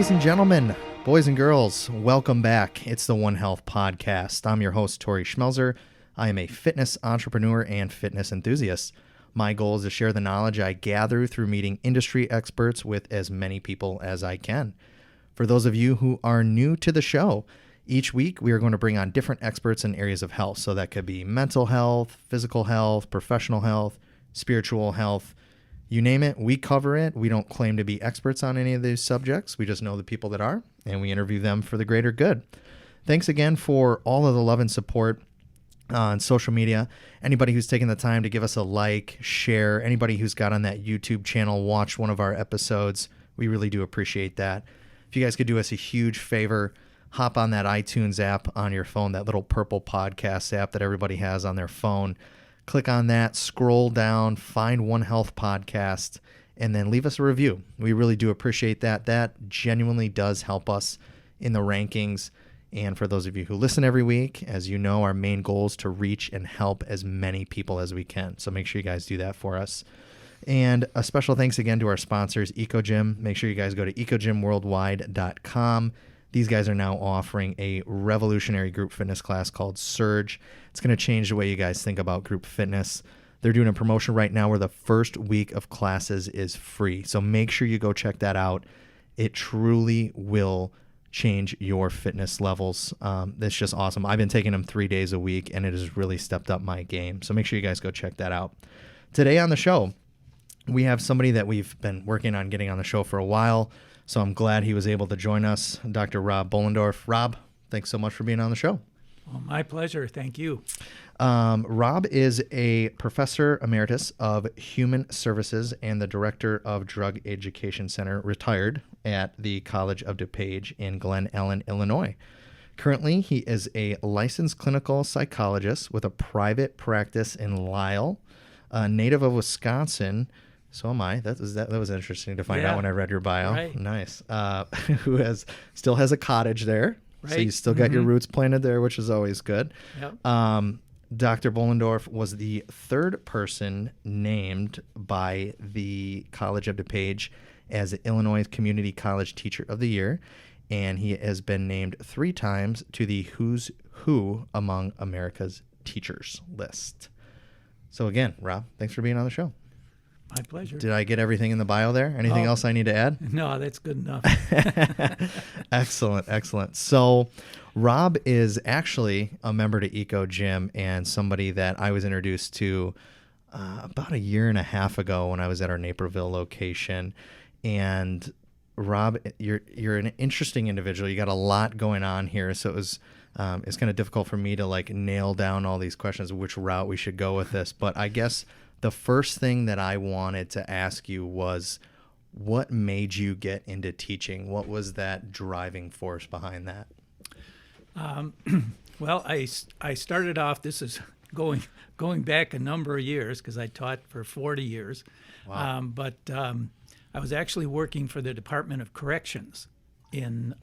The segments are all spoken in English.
Ladies and gentlemen, boys and girls, welcome back. It's the One Health Podcast. I'm your host, Tori Schmelzer. I am a fitness entrepreneur and fitness enthusiast. My goal is to share the knowledge I gather through meeting industry experts with as many people as I can. For those of you who are new to the show, each week we are going to bring on different experts in areas of health. So that could be mental health, physical health, professional health, spiritual health. You name it, we cover it. We don't claim to be experts on any of these subjects. We just know the people that are, and we interview them for the greater good. Thanks again for all of the love and support on social media. Anybody who's taken the time to give us a like, share, anybody who's got on that YouTube channel, watch one of our episodes, we really do appreciate that. If you guys could do us a huge favor, hop on that iTunes app on your phone, that little purple podcast app that everybody has on their phone. Click on that, scroll down, find One Health Podcast, and then leave us a review. We really do appreciate that. That genuinely does help us in the rankings. And for those of you who listen every week, as you know, our main goal is to reach and help as many people as we can. So make sure you guys do that for us. And a special thanks again to our sponsors, EcoGym. Make sure you guys go to ecogymworldwide.com. These guys are now offering a revolutionary group fitness class called Surge. It's going to change the way you guys think about group fitness. They're doing a promotion right now where the first week of classes is free. So make sure you go check that out. It truly will change your fitness levels. That's just awesome. I've been taking them 3 days a week, and it has really stepped up my game. So make sure you guys go check that out. Today on the show, we have somebody that we've been working on getting on the show for a while. So I'm glad he was able to join us, Dr. Rob Bollendorf. Rob, thanks so much for being on the show. Well, my pleasure. Thank you. Rob is a professor emeritus of human services and the director of Drug Education Center, retired at the College of DuPage in Glen Ellen, Illinois. Currently, he is a licensed clinical psychologist with a private practice in Lisle, a native of Wisconsin. So am I. That was interesting to find out when I read your bio. Right. Nice. Who still has a cottage there. Right. So you still got your roots planted there, which is always good. Yep. Dr. Bollendorf was the third person named by the College of DuPage as the Illinois Community College Teacher of the Year, and he has been named 3 times to the Who's Who Among America's Teachers list. So again, Rob, thanks for being on the show. My pleasure. Did I get everything in the bio there? Anything else I need to add? No, that's good enough. Excellent. So Rob is actually a member to EcoGym and somebody that I was introduced to about 1.5 years ago when I was at our Naperville location. And Rob, you're an interesting individual. You got a lot going on here. So it's kind of difficult for me to nail down all these questions, which route we should go with this. But I guess the first thing that I wanted to ask you was, what made you get into teaching? What was that driving force behind that? Well, I started off, this is going back a number of years because I taught for 40 years. Wow. But I was actually working for the Department of Corrections in,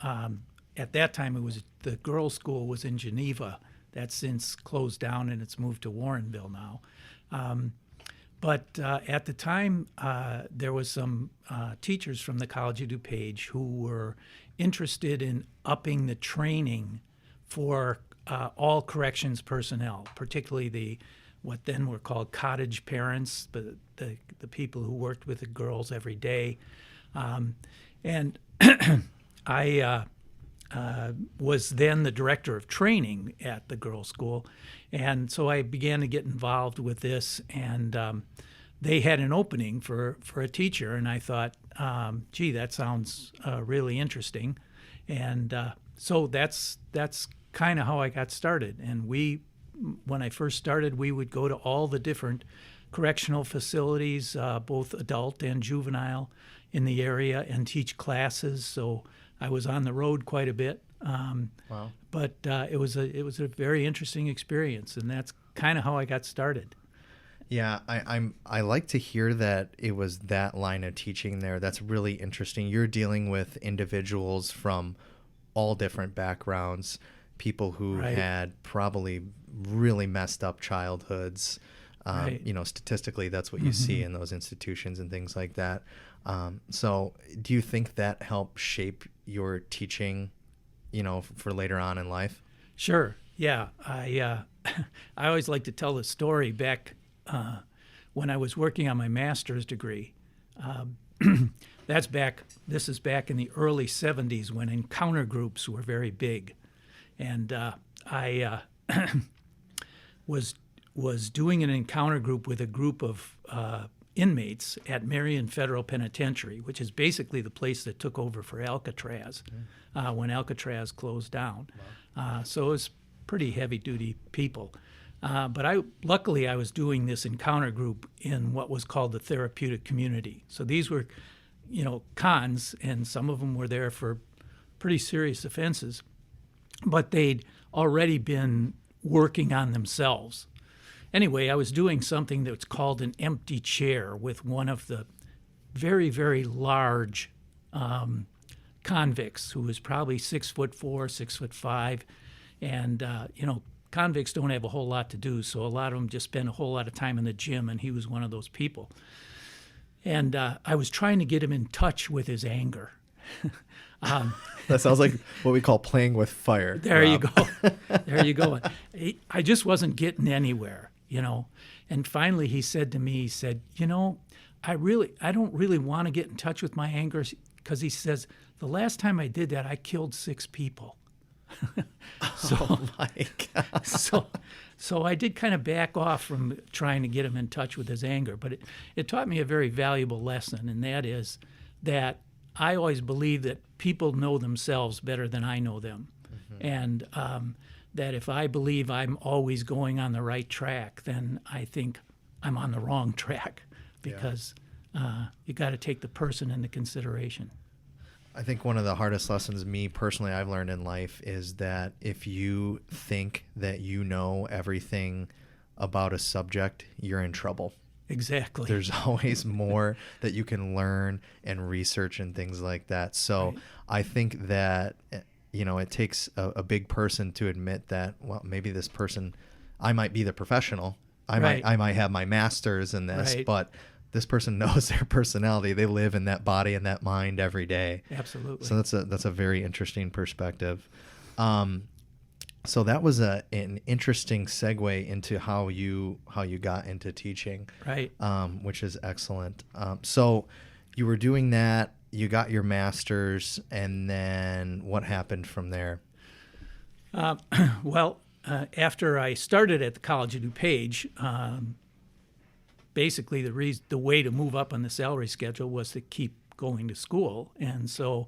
at that time, it was the girls' school was in Geneva. That's since closed down and it's moved to Warrenville now. But at the time, there was some teachers from the College of DuPage who were interested in upping the training for all corrections personnel, particularly what then were called cottage parents, the people who worked with the girls every day. And I was then the director of training at the girls' school. And so I began to get involved with this, and they had an opening for a teacher, and I thought, gee, that sounds really interesting. And so that's kind of how I got started. And when I first started, we would go to all the different correctional facilities, both adult and juvenile, in the area and teach classes. So I was on the road quite a bit. Wow. But it was a very interesting experience, and that's kind of how I got started. Yeah, I like to hear that it was that line of teaching there. That's really interesting. You're dealing with individuals from all different backgrounds, people who Right. had probably really messed up childhoods. Right. Statistically, that's what you see in those institutions and things like that. So do you think that helped shape your teaching, for later on in life? Sure. Yeah. I always like to tell the story back when I was working on my master's degree. This is back in the early 70s when encounter groups were very big. And I was doing an encounter group with a group of inmates at Marion Federal Penitentiary, which is basically the place that took over for Alcatraz when Alcatraz closed down. Wow. So it was pretty heavy-duty people. But luckily I was doing this encounter group in what was called the therapeutic community. So these were, cons, and some of them were there for pretty serious offenses, but they'd already been working on themselves. Anyway, I was doing something that's called an empty chair with one of the very, very large convicts who was probably 6'4", 6'5", and convicts don't have a whole lot to do, so a lot of them just spend a whole lot of time in the gym, and he was one of those people. And I was trying to get him in touch with his anger. That sounds like what we call playing with fire. There Rob. You go. There you go. I just wasn't getting anywhere, And finally he said to me, I don't really want to get in touch with my anger, because he says, the last time I did that, I killed 6 people. Oh my God. So I did kind of back off from trying to get him in touch with his anger, but it taught me a very valuable lesson, and that is that I always believe that people know themselves better than I know them, and that if I believe I'm always going on the right track, then I think I'm on the wrong track, because you got to take the person into consideration. I think one of the hardest lessons me personally I've learned in life is that if you think that you know everything about a subject, you're in trouble. Exactly. There's always more that you can learn and research and things like that. So right. I think that, it takes a big person to admit that, well, maybe this person, I might be the professional. I might have my master's in this, right. But this person knows their personality. They live in that body and that mind every day. Absolutely. So that's a very interesting perspective. So that was an interesting segue into how you got into teaching, right? Which is excellent. So you were doing that. You got your master's, and then what happened from there? After I started at the College of DuPage. Basically, the way to move up on the salary schedule was to keep going to school, and so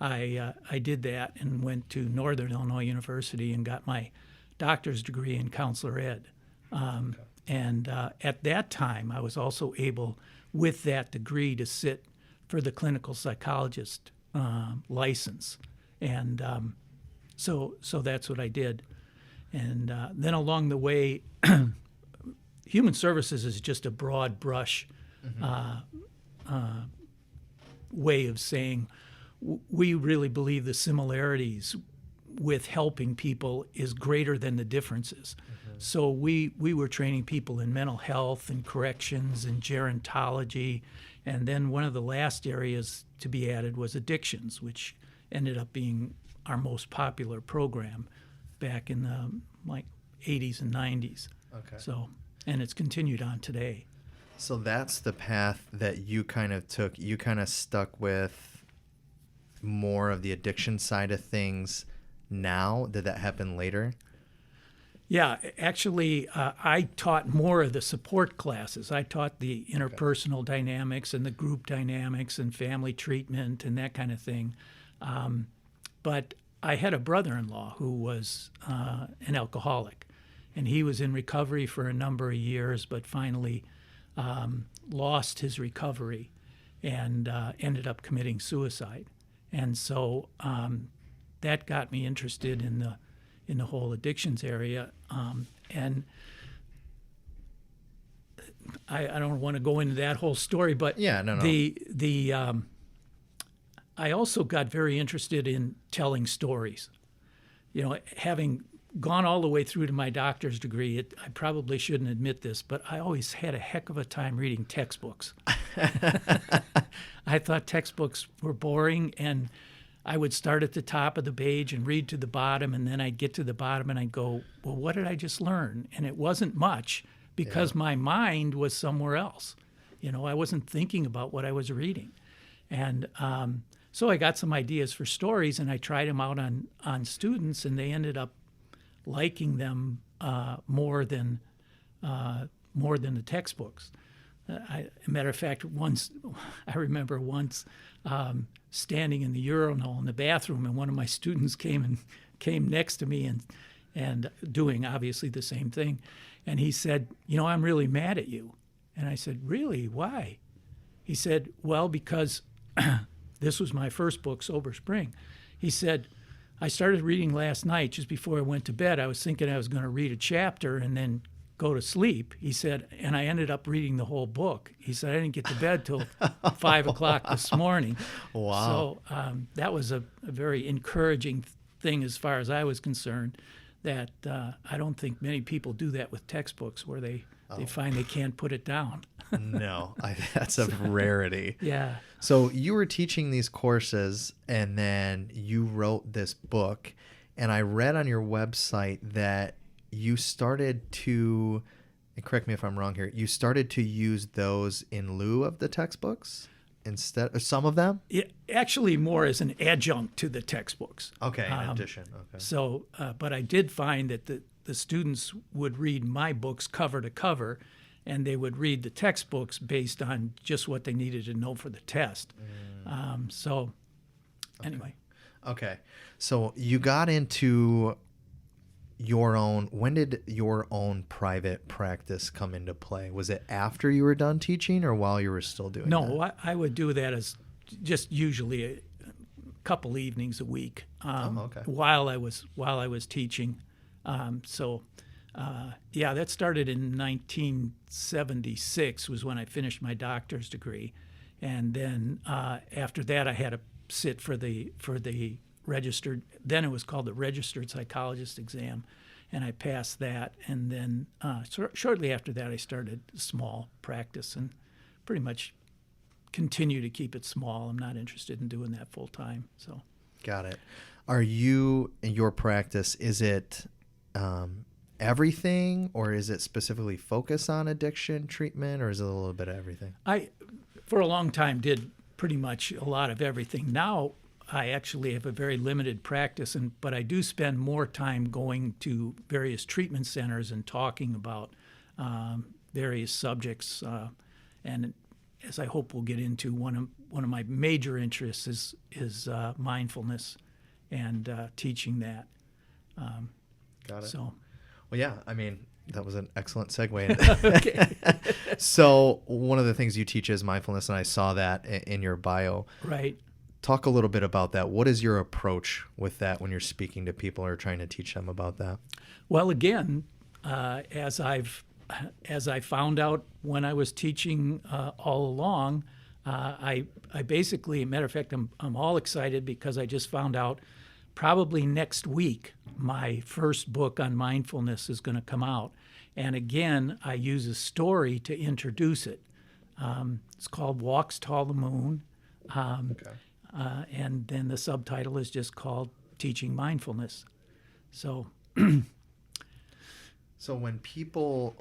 I did that and went to Northern Illinois University and got my doctor's degree in counselor ed. And at that time, I was also able, with that degree, to sit for the clinical psychologist license, and so that's what I did. And then along the way. Human services is just a broad brush way of saying we really believe the similarities with helping people is greater than the differences. So we were training people in mental health and corrections and gerontology, and then one of the last areas to be added was addictions, which ended up being our most popular program back in the 80s and 90s. Okay. And it's continued on today. So that's the path that you kind of took. You kind of stuck with more of the addiction side of things now. Did that happen later? Yeah, actually, I taught more of the support classes. I taught the interpersonal dynamics and the group dynamics and family treatment and that kind of thing. But I had a brother-in-law who was an alcoholic. And he was in recovery for a number of years, but finally lost his recovery and ended up committing suicide. And so that got me interested in the whole addictions area. And I don't want to go into that whole story, but yeah, no. I also got very interested in telling stories. Having gone all the way through to my doctor's degree, I probably shouldn't admit this, but I always had a heck of a time reading textbooks. I thought textbooks were boring, and I would start at the top of the page and read to the bottom, and then I'd get to the bottom and I'd go, well, what did I just learn? And it wasn't much because my mind was somewhere else. I wasn't thinking about what I was reading. And so I got some ideas for stories, and I tried them out on students, and they ended up liking them more than the textbooks. Matter of fact, I remember once standing in the urinal in the bathroom, and one of my students came next to me and doing obviously the same thing, and he said, I'm really mad at you. And I said, really? Why? He said, well, because this was my first book, Sober Spring. He said, I started reading last night just before I went to bed. I was thinking I was going to read a chapter and then go to sleep. He said, and I ended up reading the whole book. He said, I didn't get to bed till 5 o'clock this morning. Wow. So that was a very encouraging thing as far as I was concerned, that I don't think many people do that with textbooks where they find they can't put it down. No, that's a rarity. Yeah. So you were teaching these courses, and then you wrote this book, and I read on your website that you started to, and correct me if I'm wrong here, you started to use those in lieu of the textbooks instead, or some of them? Actually more as an adjunct to the textbooks. Okay, in addition. Okay. So, but I did find that the students would read my books cover to cover, and they would read the textbooks based on just what they needed to know for the test. Anyway. Okay. So you got into when did your own private practice come into play? Was it after you were done teaching or while you were still doing that? No, I would do that as just usually a couple evenings a week while I was teaching. That started in 1976 was when I finished my doctor's degree. And then after that, I had to sit for the registered, then it was called the registered psychologist exam, and I passed that. And then shortly after that, I started a small practice and pretty much continue to keep it small. I'm not interested in doing that full time. So, got it. Are you, in your practice, is it everything, or is it specifically focused on addiction treatment, or is it a little bit of everything? I, for a long time, did pretty much a lot of everything. Now, I actually have a very limited practice, but I do spend more time going to various treatment centers and talking about various subjects. And as I hope we'll get into, one of my major interests is mindfulness and teaching that. Got it. So, well, yeah, I mean, that was an excellent segue. Okay. So one of the things you teach is mindfulness, and I saw that in your bio. Right. Talk a little bit about that. What is your approach with that when you're speaking to people or trying to teach them about that? Well, again, as I found out when I was teaching all along, I basically, matter of fact, I'm all excited because I just found out probably next week my first book on mindfulness is going to come out. And again, I use a story to introduce it. It's called Walks Tall the Moon. Okay. And then the subtitle is just called Teaching Mindfulness. So when people,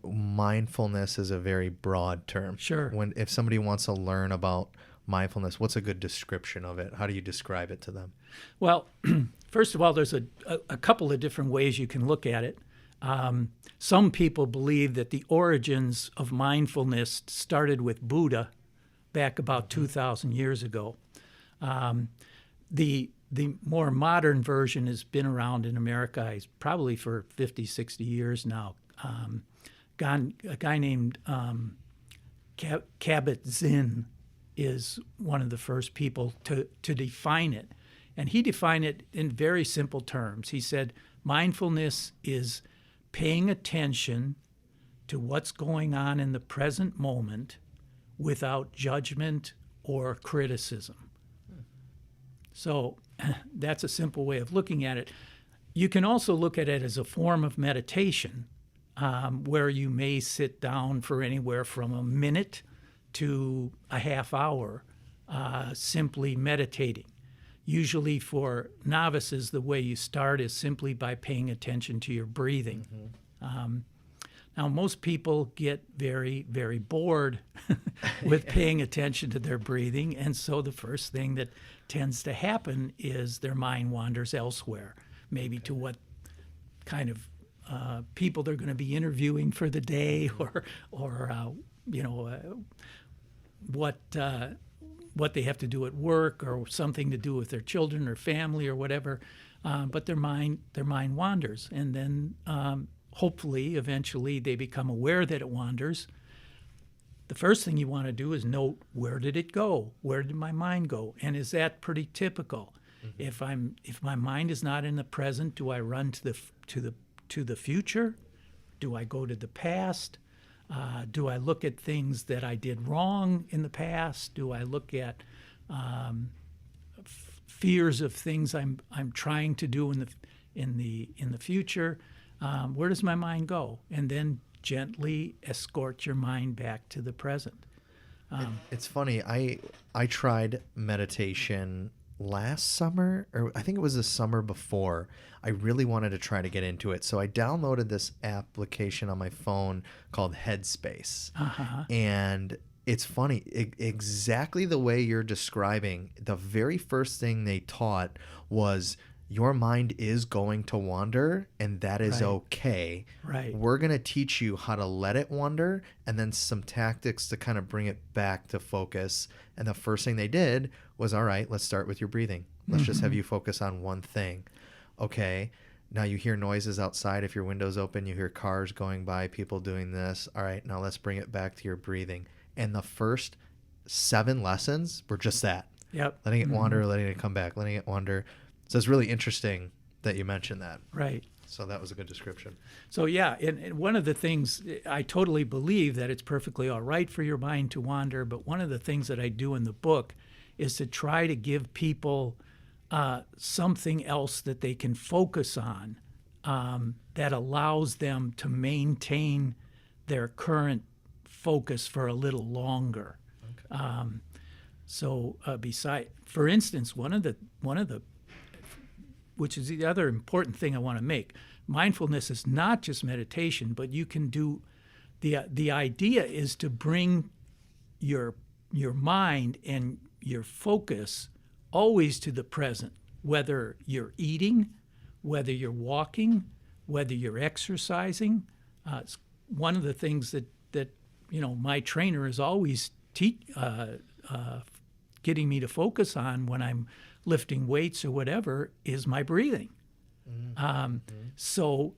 mindfulness is a very broad term. Sure. If somebody wants to learn about mindfulness, what's a good description of it? How do you describe it to them? Well, first of all, there's a couple of different ways you can look at it. Some people believe that the origins of mindfulness started with Buddha back about 2,000 years ago. The more modern version has been around in America probably for 50, 60 years now. A guy named Kabat-Zinn is one of the first people to define it. And he defined it in very simple terms. He said, mindfulness is paying attention to what's going on in the present moment without judgment or criticism. So that's a simple way of looking at it. You can also look at it as a form of meditation, where you may sit down for anywhere from a minute to a half hour, simply meditating. Usually for novices, the way you start is simply by paying attention to your breathing. Now, most people get very, very bored with paying attention to their breathing, and so the first thing that tends to happen is their mind wanders elsewhere, maybe to what kind of people they're going to be interviewing for the day, or what they have to do at work, or something to do with their children or family or whatever. But their mind wanders, and then hopefully, eventually, they become aware that it wanders. The first thing you want to do is note, where did it go? Where did my mind go? And is that pretty typical? If my mind is not in the present, do I run to the future? Do I go to the past? Do I look at things that I did wrong in the past? Do I look at fears of things I'm trying to do in the future? Where does my mind go? And then gently escort your mind back to the present. It's funny. I tried meditation last summer, or I think it was the summer before. I really wanted to try to get into it. So I downloaded this application on my phone called Headspace. And it's funny, exactly the way you're describing, the very first thing they taught was your mind is going to wander, and that is okay. Right. We're going to teach you how to let it wander, and then some tactics to kind of bring it back to focus. And the first thing they did was, all right, let's start with your breathing. Let's just have you focus on one thing. Okay. Now you hear noises outside. If your window's open, you hear cars going by, people doing this. All right, now let's bring it back to your breathing. And the first 7 lessons were just that. Yep. Letting it wander, letting it come back, letting it wander. So it's really interesting that you mentioned that. Right. So that was a good description. So yeah, and one of the things, I totally believe that it's perfectly all right for your mind to wander, but one of the things that I do in the book is to try to give people something else that they can focus on that allows them to maintain their current focus for a little longer. Okay. For instance, one of the which is the other important thing I want to make. Mindfulness is not just meditation, but you can do, the idea is to bring your mind and your focus always to the present, whether you're eating, whether you're walking, whether you're exercising. It's one of the things that my trainer is always getting me to focus on when I'm lifting weights or whatever is my breathing. So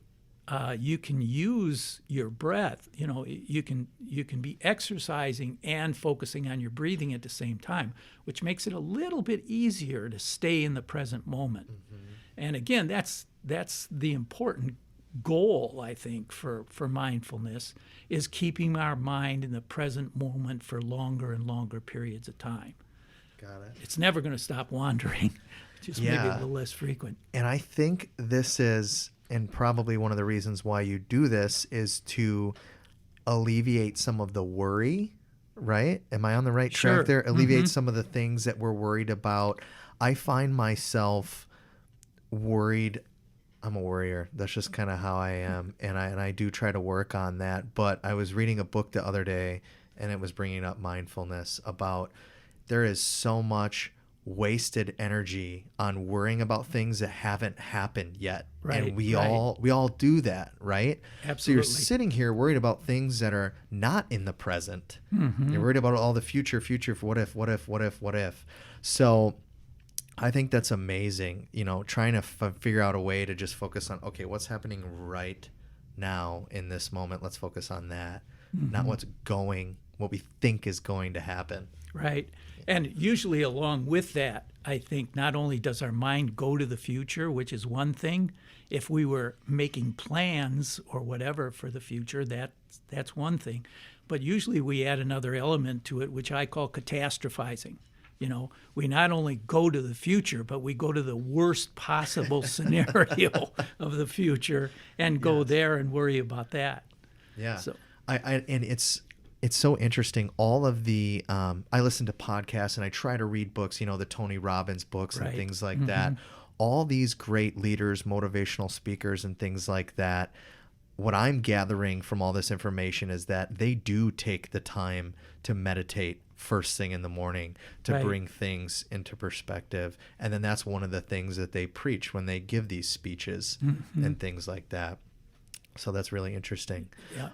you can use your breath. You can be exercising and focusing on your breathing at the same time, which makes it a little bit easier to stay in the present moment. And again, that's the important goal, I think, for mindfulness, is keeping our mind in the present moment for longer and longer periods of time. Got it. It's never going to stop wandering, just maybe a little less frequent. And I think this is, and probably one of the reasons why you do this, is to alleviate some of the worry, right? Am I on the right track there? Alleviate some of the things that we're worried about. I find myself worried. I'm a worrier. That's just kind of how I am. And I do try to work on that. But I was reading a book the other day, and it was bringing up mindfulness about there is so much wasted energy on worrying about things that haven't happened yet. Right. And we all do that, right? Absolutely. So you're sitting here worried about things that are not in the present. You're worried about all the future, what if. So I think that's amazing, trying to figure out a way to just focus on, okay, what's happening right now in this moment? Let's focus on that, not what we think is going to happen. Right. And usually along with that, I think not only does our mind go to the future, which is one thing, if we were making plans or whatever for the future, that's one thing. But usually we add another element to it, which I call catastrophizing. We not only go to the future, but we go to the worst possible scenario of the future and go there and worry about that. Yeah. So. And it's so interesting. All of the, I listen to podcasts and I try to read books, the Tony Robbins books and Right. things like that. All these great leaders, motivational speakers and things like that. What I'm gathering from all this information is that they do take the time to meditate first thing in the morning to Right. bring things into perspective. And then that's one of the things that they preach when they give these speeches and things like that. So that's really interesting. Yeah.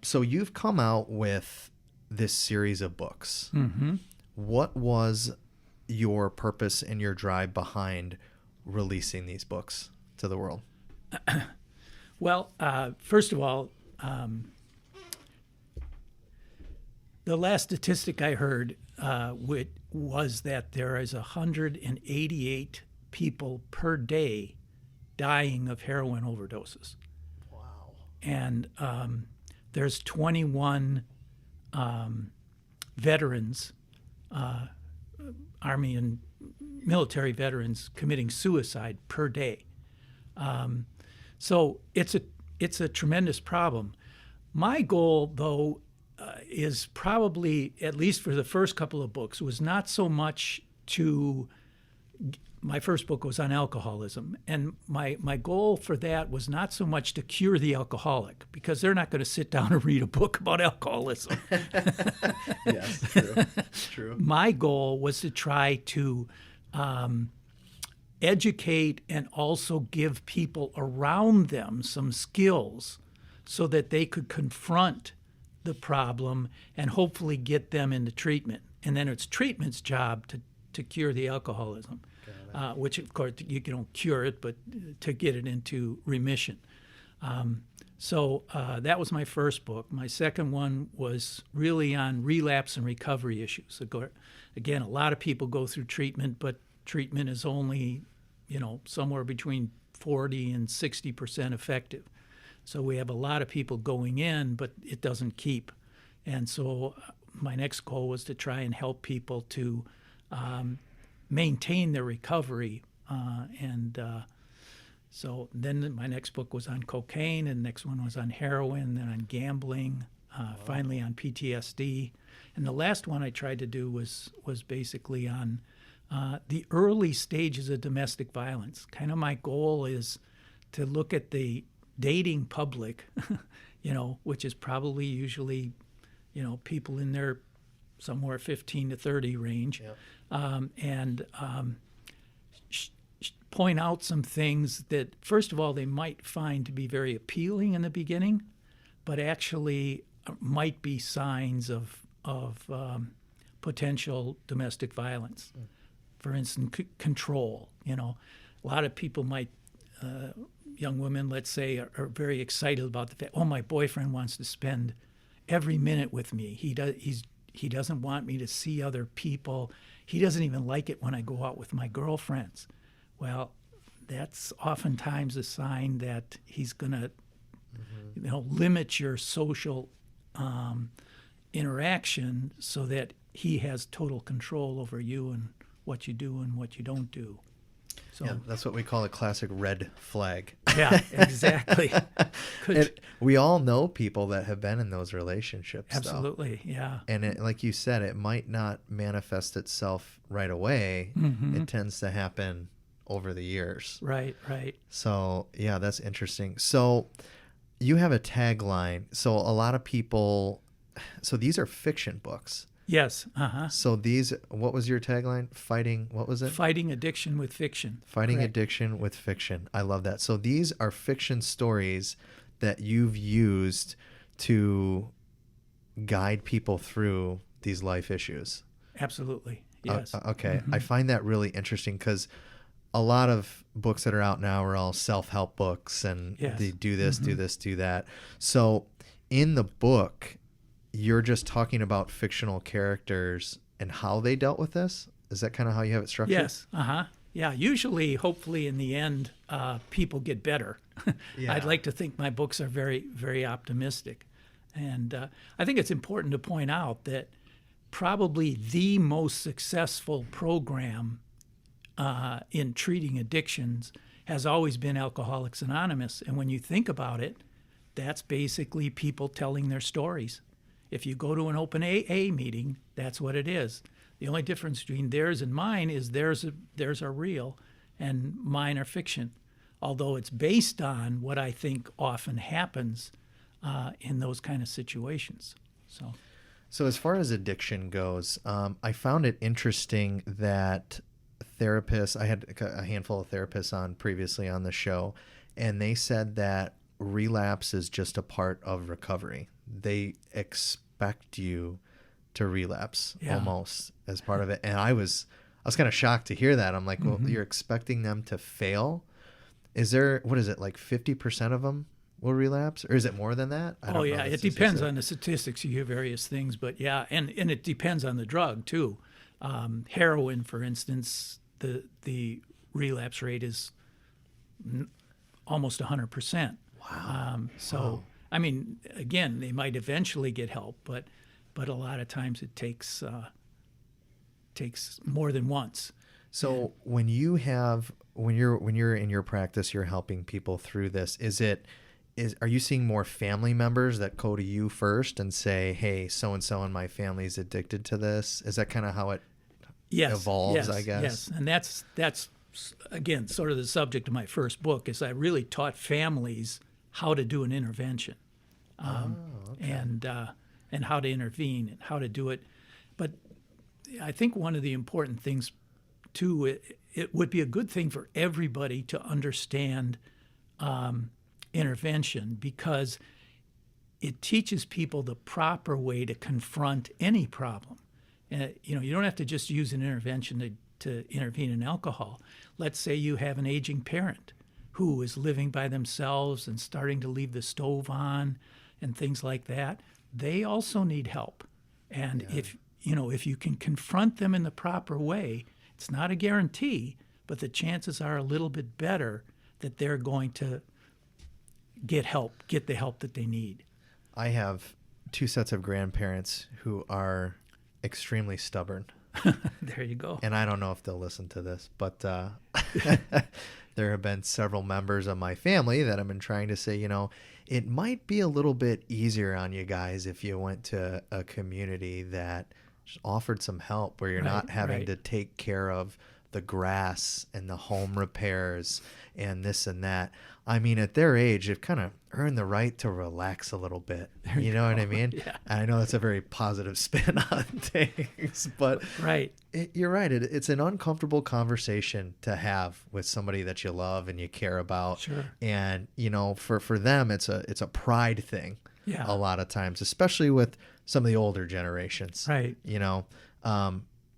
So you've come out with this series of books. What was your purpose and your drive behind releasing these books to the world? Well, first of all, the last statistic I heard was that there is 188 people per day dying of heroin overdoses. Wow. And there's 21 veterans, Army and military veterans, committing suicide per day. So it's a tremendous problem. My goal, though, is probably, at least for the first couple of books, was not so much to. My first book was on alcoholism, and my goal for that was not so much to cure the alcoholic, because they're not going to sit down and read a book about alcoholism. Yes, true. True. My goal was to try to educate and also give people around them some skills so that they could confront the problem and hopefully get them into treatment. And then it's treatment's job to cure the alcoholism, which, of course, you don't cure it, but to get it into remission. So that was my first book. My second one was really on relapse and recovery issues. Again, a lot of people go through treatment, but treatment is only, somewhere between 40 and 60% effective. So we have a lot of people going in, but it doesn't keep. And so my next goal was to try and help people to maintain their recovery. So then my next book was on cocaine, and the next one was on heroin, then on gambling, finally on PTSD. And the last one I tried to do was basically on the early stages of domestic violence. Kind of my goal is to look at the dating public, which is probably usually, people in their somewhere 15 to 30 range, and point out some things that, first of all, they might find to be very appealing in the beginning, but actually might be signs of potential domestic violence. For instance, control. A lot of people might, young women, let's say, are very excited about the fact, oh, my boyfriend wants to spend every minute with me. He doesn't want me to see other people. He doesn't even like it when I go out with my girlfriends. Well, that's oftentimes a sign that he's going to, limit your social interaction so that he has total control over you and what you do and what you don't do. So, yeah, that's what we call a classic red flag. Yeah, exactly. We all know people that have been in those relationships. Absolutely, though. Yeah. And like you said, it might not manifest itself right away. It tends to happen over the years. Right. So, yeah, that's interesting. So you have a tagline. So a lot of people, so these are fiction books. Yes. So what was your tagline? What was it? Fighting addiction with fiction. Fighting Correct. addiction with fiction. I love that. So these are fiction stories that you've used to guide people through these life issues. Absolutely. Yes. Okay. I find that really interesting because a lot of books that are out now are all self-help books and they do this, do this, do that. So in the book, you're just talking about fictional characters and how they dealt with this? Is that kind of how you have it structured? Yes. Yeah. Usually, hopefully, in the end, people get better. Yeah. I'd like to think my books are very, very optimistic. And I think it's important to point out that probably the most successful program in treating addictions has always been Alcoholics Anonymous. And when you think about it, that's basically people telling their stories. If you go to an open AA meeting, that's what it is. The only difference between theirs and mine is theirs are real and mine are fiction, although it's based on what I think often happens in those kind of situations. So as far as addiction goes, I found it interesting that therapists, I had a handful of therapists on previously on the show, and they said that relapse is just a part of recovery. They expect you to relapse almost as part of it. And I was kind of shocked to hear that. I'm like, well, you're expecting them to fail? Is there, what is it, like 50% of them will relapse, or is it more than that? I don't know. It depends on the statistics. You hear various things, but yeah, and it depends on the drug too. Heroin, for instance, the relapse rate is almost 100%. Wow. Wow. I mean, again, they might eventually get help, but a lot of times it takes more than once. So when you're in your practice, you're helping people through this. Are you seeing more family members that go to you first and say, "Hey, so and so in my family is addicted to this"? Is that kind of how it evolves? I guess. Yes, and that's again sort of the subject of my first book. Is I really taught families how to do an intervention, and how to intervene and how to do it. But I think one of the important things too, it would be a good thing for everybody to understand intervention, because it teaches people the proper way to confront any problem. You don't have to just use an intervention to intervene in alcohol. Let's say you have an aging parent who is living by themselves and starting to leave the stove on and things like that. They also need help. And if you can confront them in the proper way, it's not a guarantee, but the chances are a little bit better that they're going to get the help that they need. I have 2 sets of grandparents who are extremely stubborn. There you go. And I don't know if they'll listen to this, but there have been several members of my family that I've been trying to say, it might be a little bit easier on you guys if you went to a community that just offered some help, where you're not having to take care of the grass and the home repairs and this and that. I mean, at their age, they've kind of earned the right to relax a little bit. You know what I mean? Yeah. And I know that's a very positive spin on things, but you're right. It's an uncomfortable conversation to have with somebody that you love and you care about. Sure. And, for them, it's a pride thing. Yeah. A lot of times, especially with some of the older generations. Right.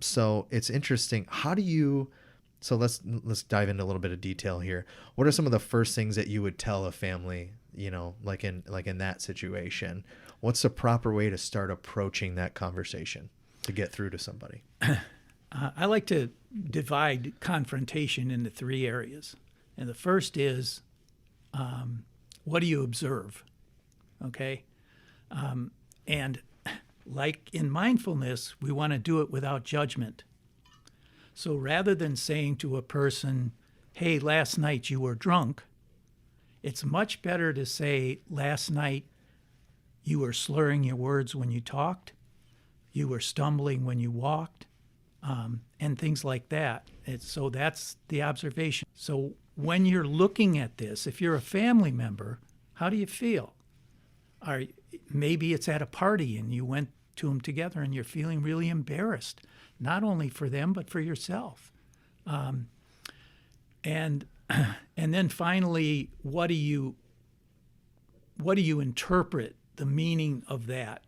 So it's interesting. So let's dive into a little bit of detail here. What are some of the first things that you would tell a family, like in that situation? What's the proper way to start approaching that conversation to get through to somebody? I like to divide confrontation into 3 areas. And the first is, what do you observe? Okay? And like in mindfulness, we want to do it without judgment. So rather than saying to a person, "Hey, last night you were drunk," it's much better to say, "Last night you were slurring your words when you talked, you were stumbling when you walked," and things like that. So that's the observation. So when you're looking at this, if you're a family member, how do you feel? Maybe it's at a party and you went to them together and you're feeling really embarrassed, not only for them but for yourself. And then finally, what do you interpret the meaning of that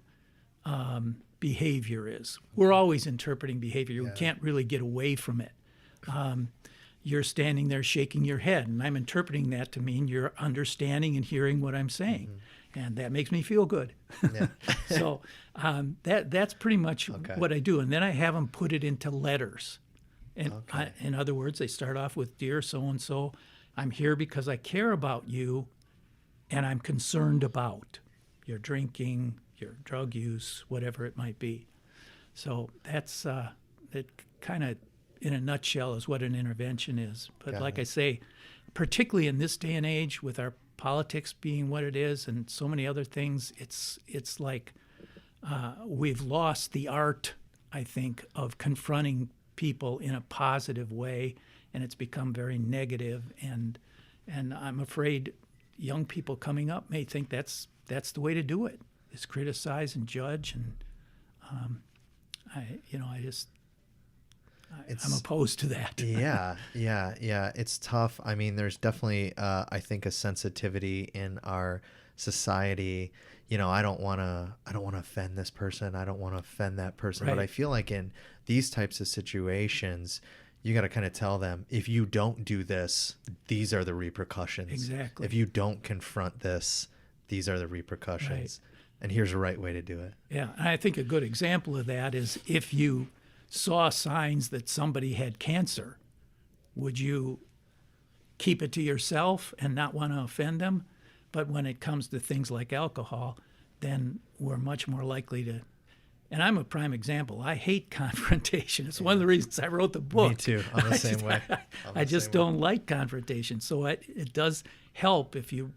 behavior is? We're always interpreting behavior. We can't really get away from it. You're standing there shaking your head, and I'm interpreting that to mean you're understanding and hearing what I'm saying. Mm-hmm. And that makes me feel good. Yeah. So that's pretty much what I do. And then I have them put it into letters. And in other words, they start off with, "Dear so-and-so, I'm here because I care about you and I'm concerned about your drinking, your drug use, whatever it might be." So that's it kind of, in a nutshell, is what an intervention is. But like I say, particularly in this day and age with our politics being what it is and so many other things, it's like we've lost the art, I think, of confronting people in a positive way, and it's become very negative. And I'm afraid young people coming up may think that's the way to do it, is criticize and judge. And I'm opposed to that. Yeah. It's tough. I mean, there's definitely, I think, a sensitivity in our society. I don't want to offend this person. I don't want to offend that person. Right. But I feel like in these types of situations, you got to kind of tell them, if you don't do this, these are the repercussions. Exactly. If you don't confront this, these are the repercussions. Right. And here's the right way to do it. Yeah. And I think a good example of that is if you saw signs that somebody had cancer, would you keep it to yourself and not want to offend them? But when it comes to things like alcohol, then we're much more likely to. And I'm a prime example. I hate confrontation. It's one of the reasons I wrote the book. Me too. I'm the same way. I just don't like confrontation. So it does help if you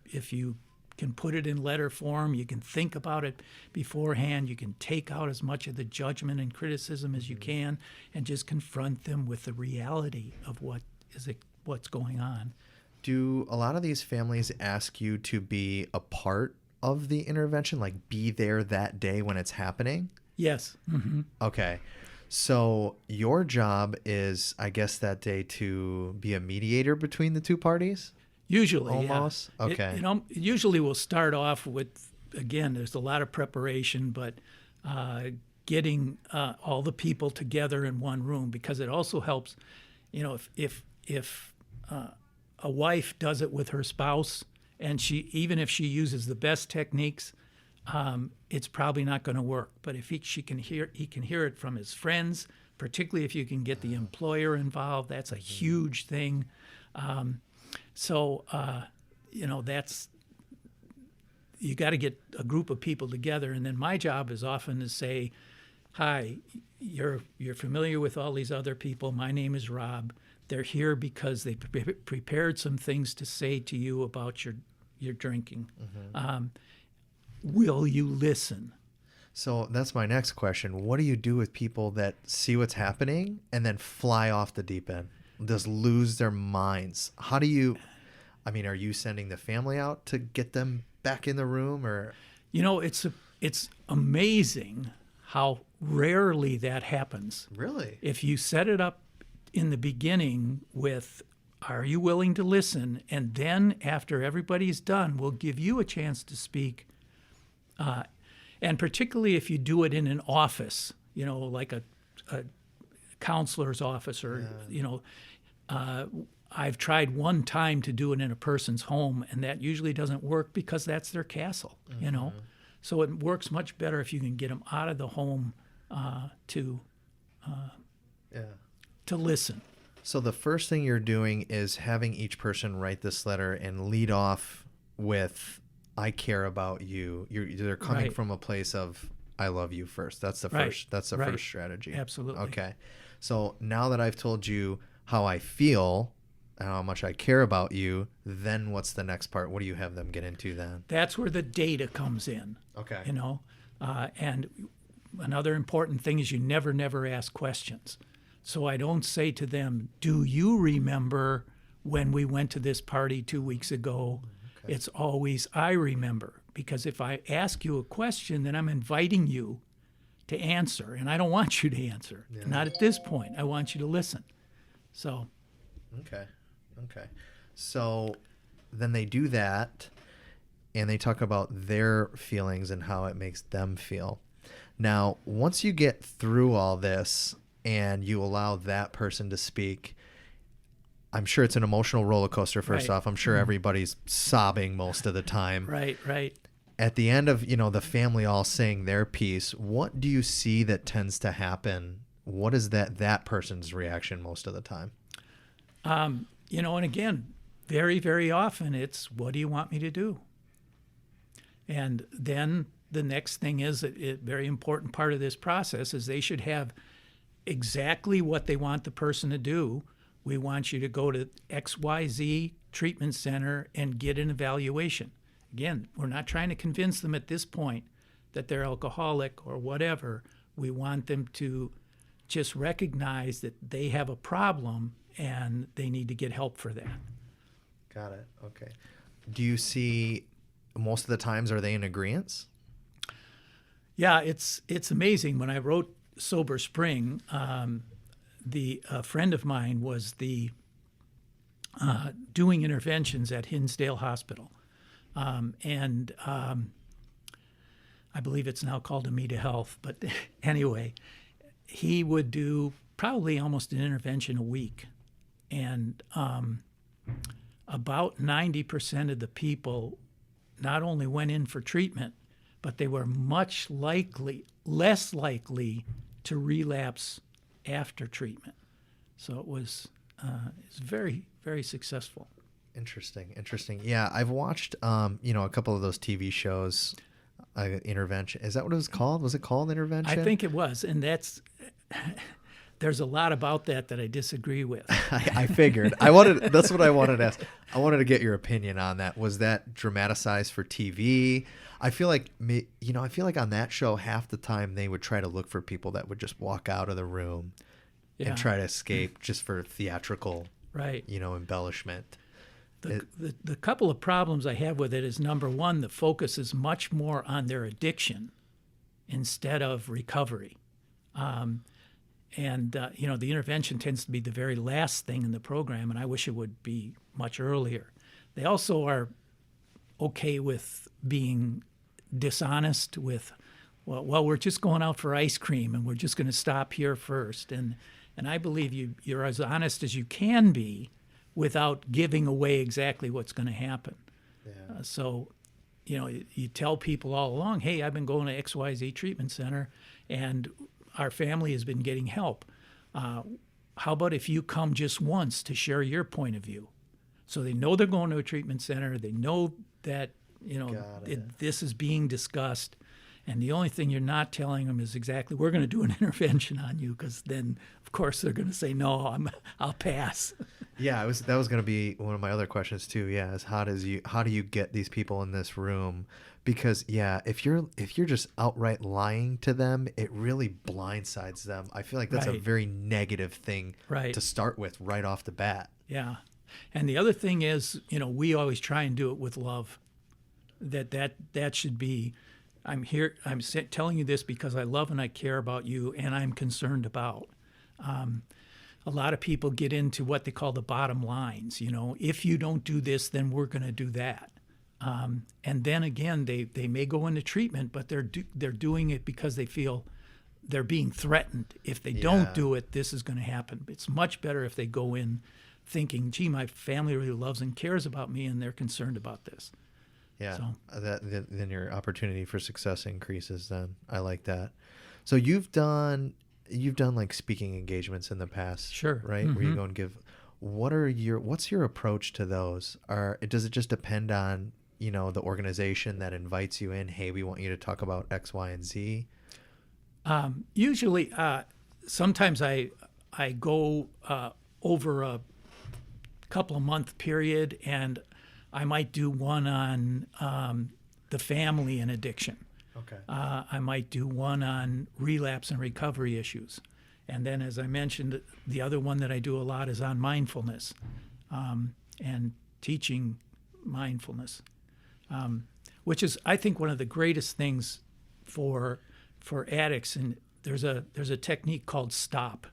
can put it in letter form. You can think about it beforehand. You can take out as much of the judgment and criticism as you can, and just confront them with the reality of what's going on. Do a lot of these families ask you to be a part of the intervention, like be there that day when it's happening? Yes. Mm-hmm. Okay. So your job is, I guess, that day to be a mediator between the two parties? Usually, almost? Yeah. Okay. Usually we'll start off with, again, there's a lot of preparation, but getting all the people together in one room, because it also helps, if a wife does it with her spouse, and even if she uses the best techniques, it's probably not going to work. But if he can hear it from his friends, particularly if you can get the employer involved, that's a huge thing. That's, you got to get a group of people together, and then my job is often to say, "Hi, you're familiar with all these other people. My name is Rob. They're here because they prepared some things to say to you about your drinking. Mm-hmm. Will you listen?" So that's my next question. What do you do with people that see what's happening and then fly off the deep end, just lose their minds? How do you, are you sending the family out to get them back in the room, or? It's amazing how rarely that happens. Really? If you set it up in the beginning with, "Are you willing to listen?" And then after everybody's done, we'll give you a chance to speak. And particularly if you do it in an office, like a counselor's office, or, I've tried one time to do it in a person's home, and that usually doesn't work because that's their castle, So it works much better if you can get them out of the home to listen. So the first thing you're doing is having each person write this letter and lead off with, "I care about you." They're coming from a place of, "I love you" first. That's the first. That's the first strategy. Absolutely. Okay. So now that I've told you how I feel and how much I care about you, then what's the next part? What do you have them get into then? That's where the data comes in. Okay. And another important thing is you never ask questions. So I don't say to them, "Do you remember when we went to this party 2 weeks ago?" Okay. It's always, "I remember." Because if I ask you a question, then I'm inviting you to answer, and I don't want you to answer. Yeah. Not at this point. I want you to listen. So. Okay. So then they do that, and they talk about their feelings and how it makes them feel. Now, once you get through all this and you allow that person to speak, I'm sure it's an emotional roller coaster. First off, I'm sure everybody's sobbing most of the time. Right. At the end of, the family all saying their piece, what do you see that tends to happen? What is that person's reaction most of the time? And again, very, very often it's, "What do you want me to do?" And then the next thing is, a very important part of this process is they should have exactly what they want the person to do. "We want you to go to XYZ treatment center and get an evaluation." Again, we're not trying to convince them at this point that they're alcoholic or whatever. We want them to just recognize that they have a problem and they need to get help for that. Got it. Okay. Do you see most of the times, are they in agreement? Yeah, it's amazing. When I wrote Sober Spring, a friend of mine was doing interventions at Hinsdale Hospital. And I believe it's now called Amita Health. But anyway, he would do probably almost an intervention a week. And about 90% of the people not only went in for treatment, but they were less likely to relapse after treatment. So it's very, very successful. Interesting. Yeah, I've watched, a couple of those TV shows, Intervention. Is that what it was called? Was it called Intervention? I think it was, and there's a lot about that I disagree with. I figured. That's what I wanted to ask. I wanted to get your opinion on that. Was that dramatized for TV? I feel like on that show, half the time they would try to look for people that would just walk out of the room and try to escape just for theatrical, embellishment. The couple of problems I have with it is, number one, the focus is much more on their addiction instead of recovery. The intervention tends to be the very last thing in the program, and I wish it would be much earlier. They also are okay with being dishonest with, well, we're just going out for ice cream, and we're just going to stop here first. And I believe you're as honest as you can be without giving away exactly what's going to happen. Yeah. You tell people all along, hey, I've been going to XYZ treatment center, and our family has been getting help. How about if you come just once to share your point of view? So they know they're going to a treatment center. They know that this is being discussed. And the only thing you're not telling them is exactly, we're going to do an intervention on you, because then, of course, they're going to say, no, I'll pass. Yeah, that was going to be one of my other questions too. Yeah, is how do you get these people in this room? Because if you're just outright lying to them, it really blindsides them. I feel like that's a very negative thing to start with right off the bat. Yeah, and the other thing is, we always try and do it with love. That should be. I'm here. I'm telling you this because I love and I care about you, and I'm concerned about. A lot of people get into what they call the bottom lines. If you don't do this, then we're going to do that. And then again, they may go into treatment, but they're doing it because they feel they're being threatened. If they don't do it, this is going to happen. It's much better if they go in thinking, gee, my family really loves and cares about me, and they're concerned about this. Yeah, then your opportunity for success increases. Then I like that. So you've done like speaking engagements in the past, sure, right? Mm-hmm. Where you go and give. What's your approach to those? Does it just depend on the organization that invites you in? Hey, we want you to talk about X, Y, and Z. Usually, sometimes I go over a couple of month period, and I might do one on the family and addiction. Okay. I might do one on relapse and recovery issues. And then, as I mentioned, the other one that I do a lot is on mindfulness and teaching mindfulness, which is, I think, one of the greatest things for addicts. And there's a technique called STOP,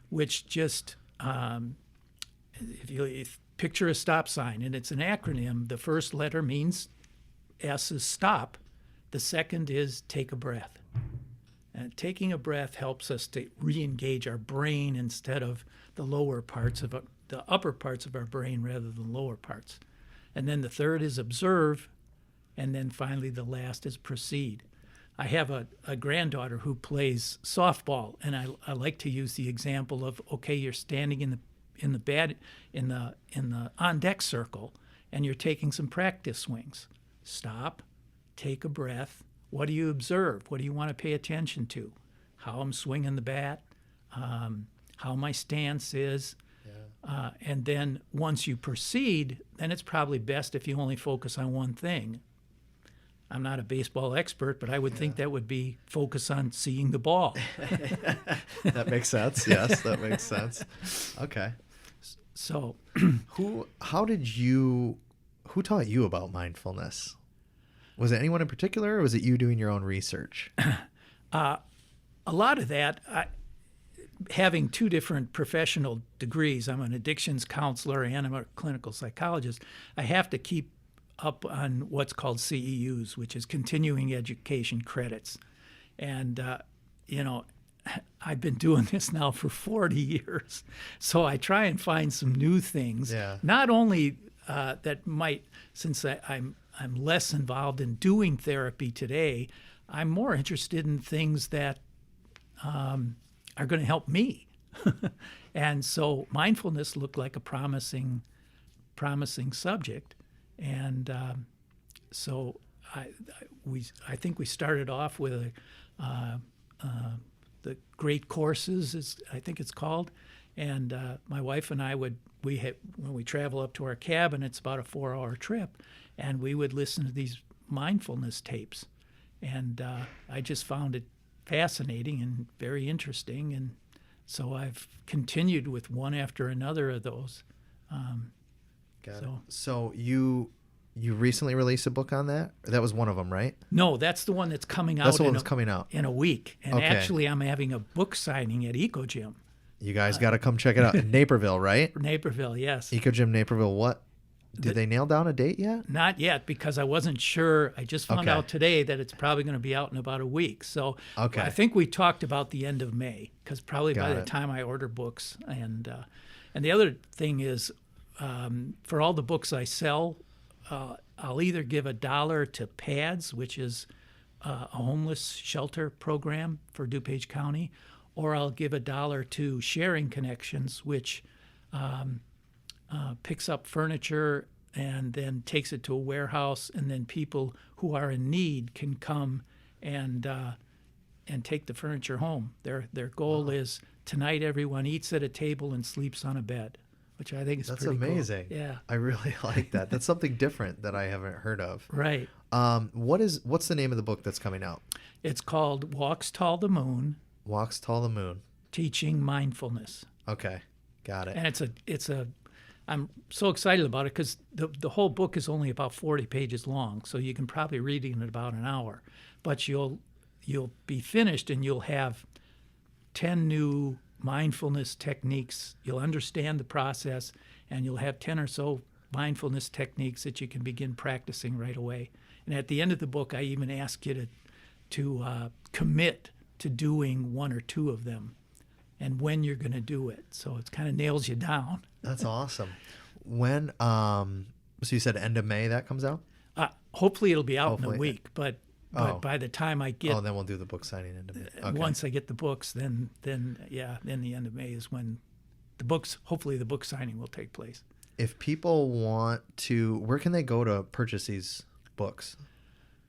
which just if you picture a stop sign, and it's an acronym. The first letter means S is stop. The second is take a breath. And taking a breath helps us to re-engage our brain instead of the upper parts of our brain rather than lower parts. And then the third is observe, and then finally the last is proceed. I have a granddaughter who plays softball, and I like to use the example of, okay, you're standing in the on deck circle, and you're taking some practice swings. Stop, take a breath. What do you observe? What do you want to pay attention to? How I'm swinging the bat, how my stance is. Yeah. And then once you proceed, then it's probably best if you only focus on one thing. I'm not a baseball expert, but I would think that would be focus on seeing the ball. That makes sense. Yes, that makes sense. Okay. So, Who taught you about mindfulness? Was it anyone in particular, or was it you doing your own research? a lot of that, having two different professional degrees, I'm an addictions counselor and I'm a clinical psychologist, I have to keep up on what's called CEUs, which is continuing education credits. And, I've been doing this now for 40 years. So I try and find some new things, not only that might, since I'm less involved in doing therapy today, I'm more interested in things that are going to help me. And so mindfulness looked like a promising subject. And so I think we started off with the Great Courses, I think it's called. And my wife and I when we travel up to our cabin, it's about a 4-hour trip, and we would listen to these mindfulness tapes. And I just found it fascinating and very interesting. And so I've continued with one after another of those. Got it. So you recently released a book on that? That was one of them, right? No, that's the one that's coming out. That's the one that's coming out in a week. And okay. Actually, I'm having a book signing at EcoGym. You guys got to come check it out. In Naperville, right? Naperville, yes. EcoGym Naperville. What? Did they nail down a date yet? Not yet, because I wasn't sure. I just found out today that it's probably going to be out in about a week. So I think we talked about the end of May, because probably by the time I order books. And the other thing is, for all the books I sell, I'll either give $1 to PADS, which is a homeless shelter program for DuPage County, or I'll give $1 to Sharing Connections, which picks up furniture and then takes it to a warehouse, and then people who are in need can come and take the furniture home. Their goal is tonight everyone eats at a table and sleeps on a bed, which I think is pretty cool. That's amazing. Yeah, I really like that. That's something different that I haven't heard of. Right. What's the name of the book that's coming out? It's called Walks Tall the Moon. Walks Tall the Moon. Teaching Mindfulness. Okay, got it. And I'm so excited about it because the whole book is only about 40 pages long, so you can probably read it in about an hour. But you'll be finished and you'll have 10 new mindfulness techniques. You'll understand the process, and you'll have 10 or so mindfulness techniques that you can begin practicing right away. And at the end of the book, I even ask you to commit to doing one or two of them and when you're going to do it. So it kind of nails you down. That's awesome. When, so you said end of May that comes out? Hopefully it'll be out in a week, but by the time I get... Oh, then we'll do the book signing end of May. Okay. Once I get the books, then the end of May is when hopefully the book signing will take place. If people want to, where can they go to purchase these books?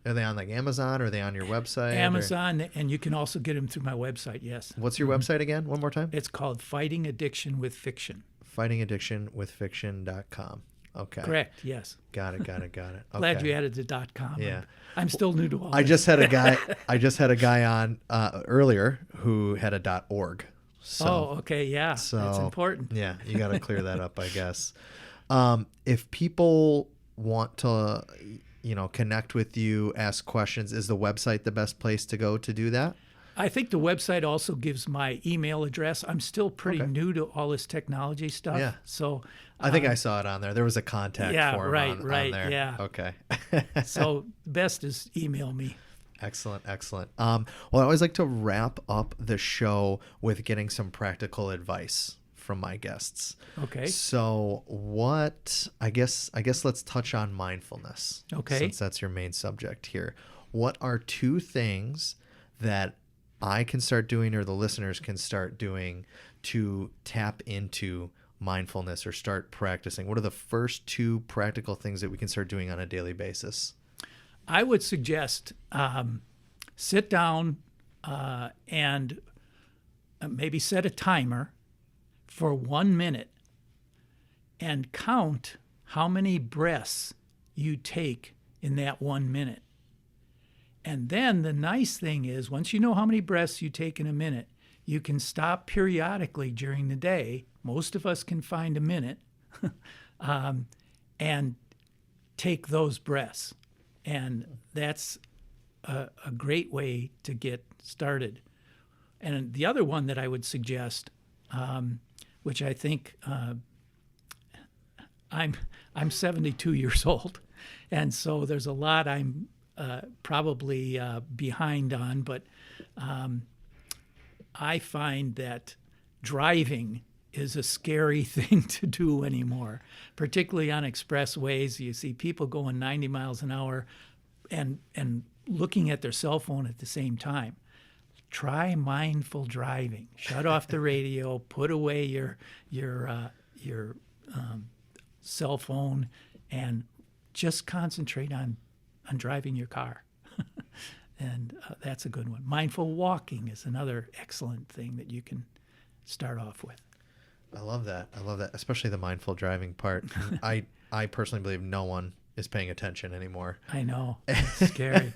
Are they on like Amazon, or are they on your website? Amazon, and you can also get them through my website, yes. What's your website again? One more time? It's called Fighting Addiction with Fiction. fightingaddictionwithfiction.com. Okay. Correct, yes. Got it. Okay. Glad you added the .com. Yeah. I'm still new to all I this. just had a guy on earlier who had a .org. So, okay, yeah. So, that's important. Yeah, you got to clear that up, I guess. If people want to, connect with you, ask questions, is the website the best place to go to do that? I think the website also gives my email address. I'm still pretty new to all this technology stuff. Yeah. So I think I saw it on there. There was a contact form on there. Yeah. Okay. So best is email me. Excellent. Well, I always like to wrap up the show with getting some practical advice from my guests. Okay. So I guess let's touch on mindfulness. Okay. Since that's your main subject here. What are 2 things that I can start doing, or the listeners can start doing, to tap into mindfulness or start practicing? What are the first 2 practical things that we can start doing on a daily basis? I would suggest sit down and maybe set a timer for 1 minute and count how many breaths you take in that 1 minute. And then the nice thing is, once you know how many breaths you take in a minute, you can stop periodically during the day. Most of us can find a minute and take those breaths. And that's a great way to get started. And the other one that I would suggest, which I think I'm 72 years old, and so there's a lot I'm probably behind on, but I find that driving is a scary thing to do anymore, particularly on expressways. You see people going 90 miles an hour and looking at their cell phone at the same time. Try mindful driving. Shut off the radio. Put away your cell phone, and just concentrate on driving your car. And that's a good one. Mindful walking is another excellent thing that you can start off with. I love that. I love that, especially the mindful driving part. I personally believe no one is paying attention anymore. I know. It's scary.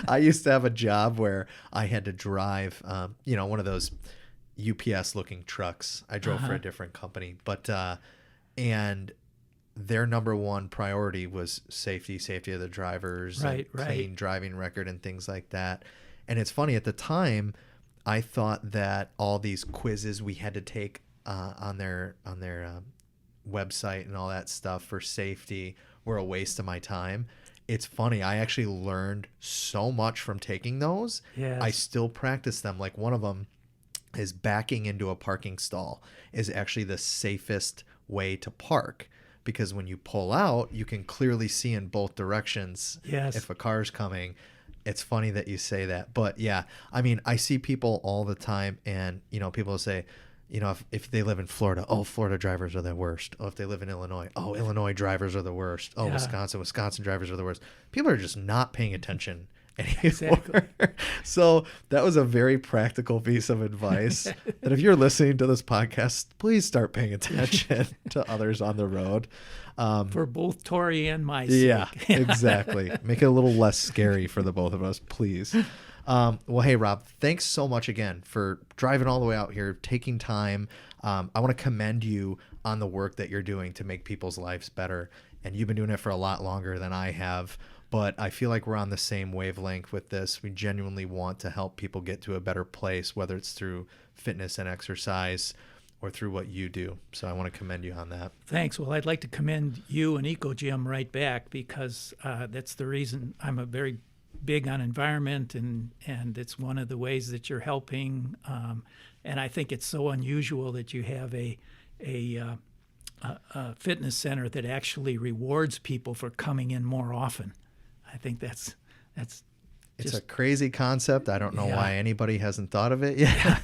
I used to have a job where I had to drive, one of those UPS looking trucks. I drove for a different company, but and their number one priority was safety of the drivers, right. Clean driving record and things like that. And it's funny, at the time, I thought that all these quizzes we had to take on their website and all that stuff for safety were a waste of my time. It's funny, I actually learned so much from taking those. Yes. I still practice them. Like, one of them is backing into a parking stall is actually the safest way to park, because when you pull out, you can clearly see in both directions. Yes. If a car's coming. It's funny that you say that. But yeah, I mean, I see people all the time, and people will say, if they live in Florida, oh, Florida drivers are the worst. Oh, if they live in Illinois, oh, Illinois drivers are the worst. Oh, yeah. Wisconsin drivers are the worst. People are just not paying attention anymore. Exactly. So that was a very practical piece of advice that if you're listening to this podcast, please start paying attention to others on the road. For both Tori and my sake. Yeah, exactly. Make it a little less scary for the both of us, please. Well, hey, Rob, thanks so much again for driving all the way out here, taking time. I want to commend you on the work that you're doing to make people's lives better. And you've been doing it for a lot longer than I have. But I feel like we're on the same wavelength with this. We genuinely want to help people get to a better place, whether it's through fitness and exercise or through what you do. So I want to commend you on that. Thanks. Well, I'd like to commend you and EcoGym right back, because that's the reason I'm a very big on environment, and it's one of the ways that you're helping. And I think it's so unusual that you have a fitness center that actually rewards people for coming in more often. I think that's it's a crazy concept. I don't know why anybody hasn't thought of it yet,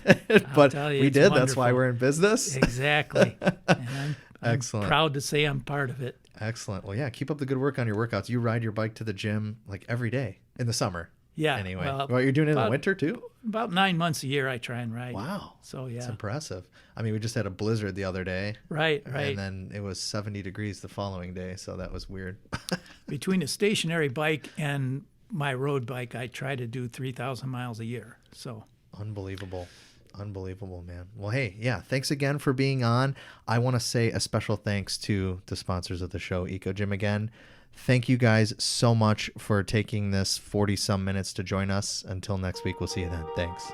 but you, we did. Wonderful. That's why we're in business. Exactly. And I'm Excellent. proud to say I'm part of it. Excellent. Well, yeah, keep up the good work on your workouts. You ride your bike to the gym like every day in the summer. Yeah. Anyway, well, you're doing it in the winter too? About 9 months a year I try and ride. Wow. So yeah. It's impressive. I mean, we just had a blizzard the other day. Right. And then it was 70 degrees the following day, so that was weird. Between a stationary bike and my road bike, I try to do 3,000 miles a year. So Unbelievable, man. Well, hey, yeah, thanks again for being on. I want to say a special thanks to the sponsors of the show, EcoGym again. Thank you guys so much for taking this 40-some minutes to join us. Until next week, we'll see you then. Thanks.